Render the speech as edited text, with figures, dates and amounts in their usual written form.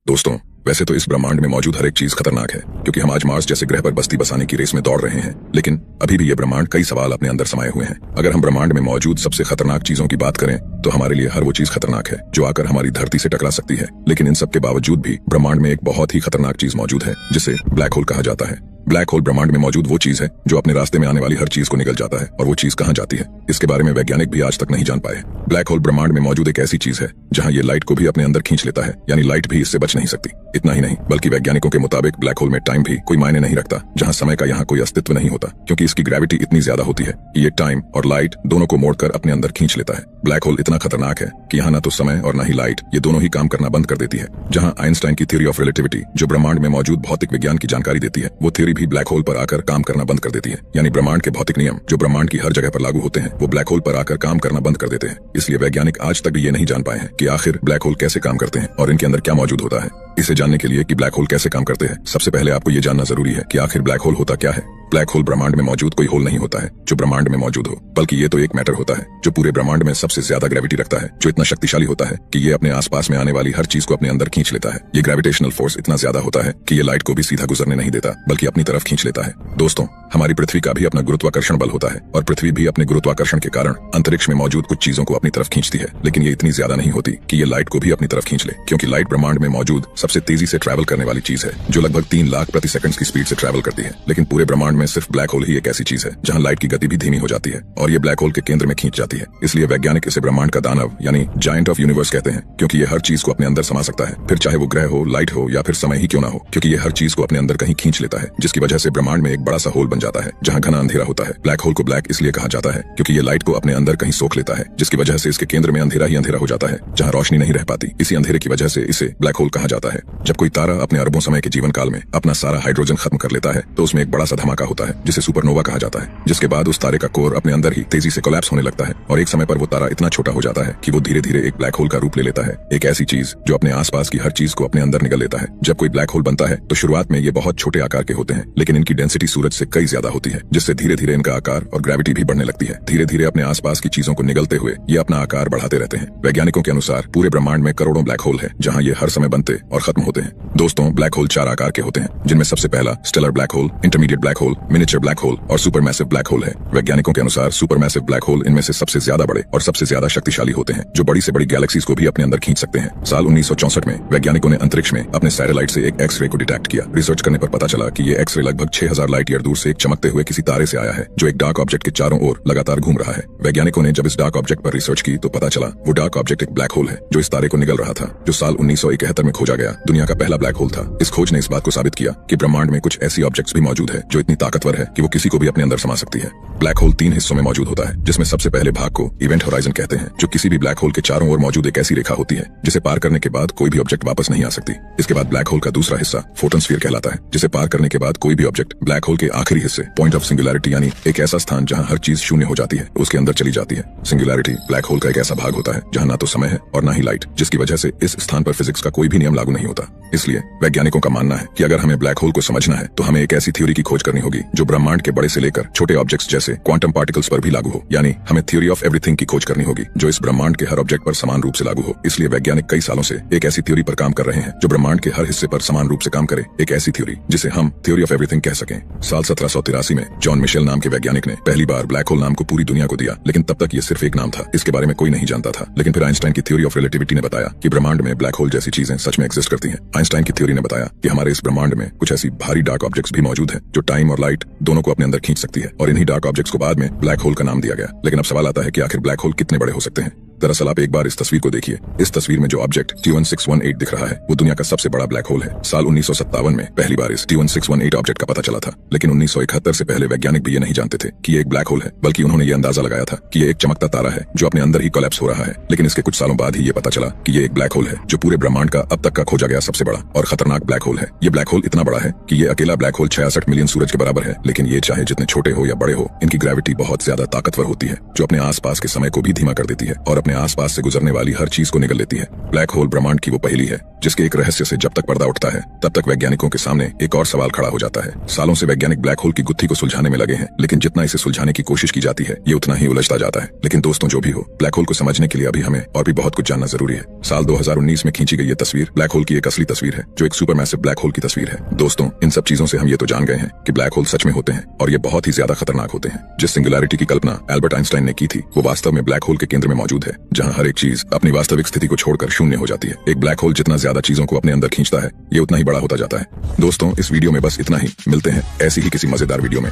दोस्तों, वैसे तो इस ब्रह्मांड में मौजूद हर एक चीज खतरनाक है, क्योंकि हम आज मार्स जैसे ग्रह पर बस्ती बसाने की रेस में दौड़ रहे हैं। लेकिन अभी भी ये ब्रह्मांड कई सवाल अपने अंदर समाये हुए हैं। अगर हम ब्रह्मांड में मौजूद सबसे खतरनाक चीजों की बात करें तो हमारे लिए हर वो चीज खतरनाक है जो आकर हमारी धरती से टकरा सकती है। लेकिन इन सब के बावजूद भी ब्रह्मांड में एक बहुत ही खतरनाक चीज मौजूद है, जिसे ब्लैक होल कहा जाता है। ब्लैक होल ब्रह्मांड में मौजूद वो चीज है जो अपने रास्ते में आने वाली हर चीज को निगल जाता है, और वो चीज कहाँ जाती है इसके बारे में वैज्ञानिक भी आज तक नहीं जान पाए। ब्लैक होल ब्रह्मांड में मौजूद एक ऐसी चीज है जहां ये लाइट को भी अपने अंदर खींच लेता है, यानी लाइट भी इससे बच नहीं सकती। इतना ही नहीं, बल्कि वैज्ञानिकों के मुताबिक ब्लैक होल में टाइम भी कोई मायने नहीं रखता, जहां समय का यहाँ कोई अस्तित्व नहीं होता, क्योंकि इसकी ग्रेविटी इतनी ज्यादा होती है कि ये टाइम और लाइट दोनों को मोड़कर अपने अंदर खींच लेता है। ब्लैक होल इतना खतरनाक है कि यहाँ न तो समय और न ही लाइट, ये दोनों ही काम करना बंद कर देती है। जहाँ आइंस्टाइन की थ्योरी ऑफ रिलेटिविटी, जो ब्रह्मांड में मौजूद भौतिक विज्ञान की जानकारी देती है, वो थ्योरी भी ब्लैक होल पर आकर काम करना बंद कर देती है। यानी ब्रह्मांड के भौतिक नियम जो ब्रह्मांड की हर जगह पर लागू होते हैं, वो ब्लैक होल पर आकर काम करना बंद कर देते हैं। इसलिए वैज्ञानिक आज तक भी ये नहीं जान पाए हैं कि आखिर ब्लैक होल कैसे काम करते हैं और इनके अंदर क्या मौजूद होता है। इसे जानने के लिए कि ब्लैक होल कैसे काम करते हैं, सबसे पहले आपको ये जानना जरूरी है कि आखिर ब्लैक होल होता क्या है। ब्लैक होल ब्रह्मांड में मौजूद कोई होल नहीं होता है जो ब्रह्मांड में मौजूद हो, बल्कि ये तो एक मैटर होता है जो पूरे ब्रह्मांड में सबसे ज्यादा ग्रेविटी रखता है, जो इतना शक्तिशाली होता है कि ये अपने आसपास में आने वाली हर चीज को अपने अंदर खींच लेता है। ये ग्रेविटेशनल फोर्स इतना ज्यादा होता है कि ये लाइट को भी सीधा गुजरने नहीं देता, बल्कि अपनी तरफ खींच लेता है। दोस्तों, हमारी पृथ्वी का भी अपना गुरुत्वाकर्षण बल होता है, और पृथ्वी भी अपने गुरुत्वाकर्षण के कारण अंतरिक्ष में मौजूद कुछ चीजों को अपनी तरफ खींचती है। लेकिन ये इतनी ज्यादा नहीं होती कि ये लाइट को भी अपनी तरफ खींच ले, क्योंकि लाइट ब्रह्मांड में मौजूद सबसे तेजी से ट्रैवल करने वाली चीज है, जो लगभग 3 लाख प्रति सेकंड की स्पीड से ट्रैवल करती है। लेकिन पूरे ब्रह्मांड में सिर्फ ब्लैक होल ही एक ऐसी चीज है जहां लाइट की गति भी धीमी हो जाती है, और ये ब्लैक होल के केंद्र में खींच जाती है। इसलिए वैज्ञानिक इसे ब्रह्मांड का दानव यानी जायंट ऑफ यूनिवर्स कहते हैं, क्योंकि ये हर चीज को अपने अंदर समा सकता है, फिर चाहे वो ग्रह हो, लाइट हो या फिर समय ही क्यों ना हो, क्योंकि ये हर चीज को अपने अंदर कहीं खींच लेता है, जिसकी वजह से ब्रह्मांड में एक बड़ा सा होल बन जाता है जहां घना अंधेरा होता है। ब्लैक होल को ब्लैक इसलिए कहा जाता है क्योंकि ये लाइट को अपने अंदर कहीं सोख लेता है, जिसकी वजह से इसके केंद्र में अंधेरा ही अंधेरा हो जाता है, जहां रोशनी नहीं रह पाती। इसी अंधेरे की वजह से इसे ब्लैक होल कहा जाता है। जब कोई तारा अपने अरबों समय के जीवन काल में अपना सारा हाइड्रोजन खत्म कर लेता है, तो उसमें एक बड़ा सा धमाका होता है जिसे सुपरनोवा कहा जाता है, जिसके बाद उस तारे का कोर अपने अंदर ही तेजी से कोलैप्स होने लगता है, और एक समय पर वो तारा इतना छोटा हो जाता है कि वो धीरे धीरे एक ब्लैक होल का रूप ले लेता है। एक ऐसी चीज जो अपने आसपास की हर चीज को अपने अंदर निगल लेता है। जब कोई ब्लैक होल बनता है तो शुरुआत में ये बहुत छोटे आकार के होते हैं, लेकिन इनकी डेंसिटी सूरज से कई ज्यादा होती है, जिससे धीरे धीरे इनका आकार और ग्रेविटी भी बढ़ने लगती है। धीरे धीरे अपने आसपास की चीजों को निगलते हुए ये अपना आकार बढ़ाते रहते हैं। वैज्ञानिकों के अनुसार पूरे ब्रह्मांड में करोड़ों ब्लैक होल है, जहाँ ये हर समय बनते और खत्म होते हैं। दोस्तों, ब्लैक होल 4 आकार के होते हैं, जिनमें सबसे पहला stellar black hole, intermediate black hole, miniature black hole और सुपरमैसिव ब्लैक होल है। वैज्ञानिकों के अनुसार सुपरमैसिव ब्लैक होल इनमें से सबसे ज्यादा बड़े और सबसे ज्यादा शक्तिशाली होते हैं, जो बड़ी से बड़ी गैलेक्सीज को भी अपने अंदर खींच सकते हैं। साल 1964 में वैज्ञानिकों ने अंतरिक्ष में अपने सैटेलाइट से एक एक्स रे को डिटेक्ट किया। रिसर्च करने पर पता चला कि ये एक्स रे लगभग 6000 लाइट ईयर दूर से एक चमकते हुए किसी तारे से आया है, जो एक डार्क ऑब्जेक्ट के चारों ओर लगातार घूम रहा है। वैज्ञानिकों ने जब इस डार्क ऑब्जेक्ट पर रिसर्च की तो पता चला वो डार्क ऑब्जेक्ट एक ब्लैक होल है, जो इस तारे को निगल रहा था, जो साल 1971 में खोजा गया दुनिया का पहला ब्लैक होल था। इस खोज ने इस बात को साबित किया कि ब्रह्मांड में कुछ ऐसी ऑब्जेक्ट्स भी मौजूद है जो इतनी ताकतवर है कि वो किसी को भी अपने अंदर समा सकती है। ब्लैक होल 3 हिस्सों में मौजूद होता है, जिसमें सबसे पहले भाग को इवेंट होराइजन कहते हैं, जो किसी भी ब्लैक होल के चारों ओर मौजूद एक ऐसी रेखा होती है जिसे पार करने के बाद कोई भी ऑब्जेक्ट वापस नहीं आ सकती। इसके बाद ब्लैक होल का दूसरा हिस्सा फोटन स्फीयर कहलाता है, जिसे पार करने के बाद कोई भी ऑब्जेक्ट ब्लैक होल के आखिरी हिस्से पॉइंट ऑफ सिंगुलैरिटी यानी एक ऐसा स्थान जहां हर चीज शून्य हो जाती है, उसके अंदर चली जाती है। सिंगुलैरिटी ब्लैक होल का एक ऐसा भाग होता है जहां ना तो समय है और ना ही लाइट, जिसकी वजह से इस स्थान पर फिजिक्स का कोई भी नियम लागू नहीं होता। इसलिए वैज्ञानिकों का मानना है कि अगर हमें ब्लैक होल को समझना है तो हमें एक ऐसी थ्योरी की खोज करनी होगी जो ब्रह्मांड के बड़े से लेकर छोटे ऑब्जेक्ट्स जैसे क्वांटम पार्टिकल्स पर भी लागू हो। यानी हमें थ्योरी ऑफ एवरीथिंग की खोज करनी होगी जो इस ब्रह्मांड के हर ऑब्जेक्ट पर समान रूप से लागू हो। इसलिए वैज्ञानिक कई सालों से एक ऐसी थ्योरी पर काम कर रहे हैं जो ब्रह्मांड के हर हिस्से पर समान रूप से काम करे, एक ऐसी थ्योरी जिसे हम थ्योरी ऑफ एवरीथिंग कह सकें। साल 1783 में जॉन मिशेल नाम के वैज्ञानिक ने पहली बार ब्लैक होल नाम को पूरी दुनिया को दिया, लेकिन तब तक ये सिर्फ एक नाम था, इसके बारे में कोई नहीं जानता था। लेकिन फिर आइंस्टाइन की थ्योरी ऑफ रिलेटिविटी ने बताया कि ब्रह्मांड में ब्लैक होल जैसी चीजें सच में एग्जिस्ट करती हैं। आइंस्टाइन की थ्योरी ने बताया कि हमारे इस ब्रह्मांड में कुछ ऐसी भारी डार्क ऑब्जेक्ट्स भी मौजूद हैं जो टाइम और लाइट दोनों को अपने अंदर खींच सकती है, और इन्हीं डार्क ऑब्जेक्ट्स को बाद में ब्लैक होल का नाम दिया गया। लेकिन अब सवाल आता है कि आखिर ब्लैक होल कितने बड़े हो सकते हैं। दरअसल आप एक बार इस तस्वीर को देखिए। इस तस्वीर में जो ऑब्जेक्ट T1618 दिख रहा है वो दुनिया का सबसे बड़ा ब्लैक होल है। साल 1957 में पहली बार इस T1618 ऑब्जेक्ट का पता चला था, लेकिन 1971 से पहले वैज्ञानिक भी ये नहीं जानते थे कि ये एक ब्लैक होल है, बल्कि उन्होंने ये अंदाजा लगाया था कि ये एक चमकता तारा है जो अपने अंदर ही कोलैप्स हो रहा है। लेकिन इसके कुछ सालों बाद ही ये पता चला कि ये एक ब्लैक होल है जो पूरे ब्रह्मांड का अब तक का खोजा गया सबसे बड़ा और खतरनाक ब्लैक होल है। ये ब्लैक होल इतना बड़ा है कि ये अकेला ब्लैक होल 66 मिलियन सूरज के बराबर है, लेकिन ये चाहे जितने छोटे हो या बड़े हो, इनकी ग्रेविटी बहुत ज्यादा ताकतवर होती है, जो अपने आसपास के समय को भी धीमा कर देती है और अपने अपने आसपास से गुजरने वाली हर चीज को निगल लेती है। ब्लैक होल ब्रह्मांड की वो पहेली है जिसके एक रहस्य से जब तक पर्दा उठता है तब तक वैज्ञानिकों के सामने एक और सवाल खड़ा हो जाता है। सालों से वैज्ञानिक ब्लैक होल की गुत्थी को सुलझाने में लगे हैं, लेकिन जितना इसे सुलझाने की कोशिश की जाती है ये उतना ही उलझता जाता है। लेकिन दोस्तों, जो भी हो, ब्लैक होल को समझने के लिए अभी हमें और भी बहुत कुछ जानना जरूरी है। साल 2019 में खींची गई ये तस्वीर ब्लैक होल की एक असली तस्वीर है, जो एक सुपर मैसिव ब्लैक होल की तस्वीर है। दोस्तों, इन सब चीजों से हम ये तो जान गए हैं कि ब्लैक होल सच में होते हैं और ये बहुत ही ज्यादा खतरनाक होते हैं। जिस सिंगुलैरिटी की कल्पना एल्बर्ट आइंस्टाइन ने की थी वो वास्तव में ब्लैक होल के केंद्र में मौजूद है, जहां हर एक चीज अपनी वास्तविक स्थिति को छोड़कर शून्य हो जाती है। एक ब्लैक होल जितना ज्यादा चीजों को अपने अंदर खींचता है ये उतना ही बड़ा होता जाता है। दोस्तों, इस वीडियो में बस इतना ही। मिलते हैं ऐसी ही किसी मजेदार वीडियो में।